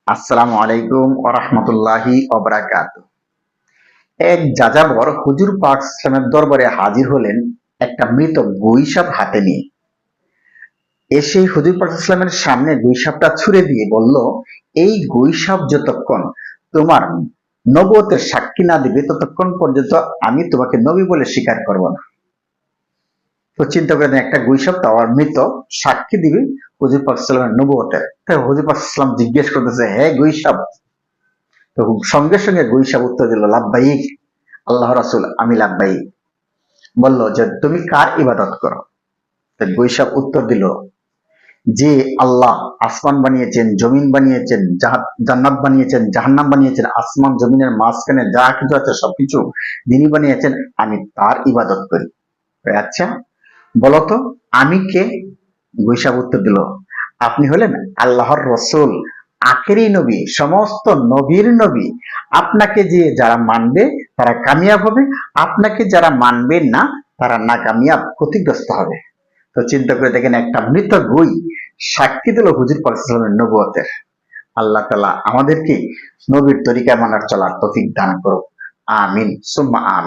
আসসালামু আলাইকুম ওয়া রাহমাতুল্লাহি ওয়া বারাকাতুহু। এক যাযাবর হুজুর পাক সাল্লামের দরবারে হাজির হলেন একটা মৃত গুইসাপ হাতে নিয়ে। এসে হুজুর পাক সাল্লামের সামনে গুইসাপটা ছুঁড়ে দিয়ে বলল, এই গুইসাপ যতক্ষণ তোমার নবুয়তের সাক্ষী না দিবে ততক্ষণ পর্যন্ত আমি তোমাকে নবী বলে স্বীকার করব না। তো চিন্তা করে দেখেন, একটা গুইসাপ তো আবার মৃত, সাক্ষী দিবে হুজুর পাক সাল্লামের নবুয়তের। তাই হুজুর পাক সাল্লাম জিজ্ঞেস করতেছে, হে গুইসাপ। তো সঙ্গে সঙ্গে গুইসাপ উত্তর দিল, লাব্বাইক আল্লাহ রাসূল, আমি লাব্বাইক। বলল যে তুমি কার ইবাদত করো? তো গুইসাপ উত্তর দিল, যে আল্লাহ আসমান বানিয়েছেন, জমিন বানিয়েছেন, জান্নাত বানিয়েছেন, জাহান্নাম বানিয়েছেন, আসমান জমিনের মাঝখানে যা কিছু আছে সবকিছু যিনি বানিয়েছেন, আমি তার ইবাদত করি। আচ্ছা বলতো আমি কে? গুইসাপ উত্তর দিল, আপনি হলেন আল্লাহর রসুল, আখেরি নবী, সমস্ত নবীর নবী। আপনাকে যে যারা মানবে তারা কামিয়াব হবে, আপনাকে যারা মানবে না তারা নাকামিয়াব, ক্ষতিগ্রস্ত হবে। তো চিন্তা করে দেখেন, একটা মৃত গুই সাক্ষী দিল হুজুর পাক সাল্লাল্লাহু আলাইহি ওয়াসাল্লামের নবুয়তের। আল্লাহ তাআলা আমাদেরকে নবীর তরিকা মানার চলার তৌফিক দান করুক। আমিন সুম্মা আমিন।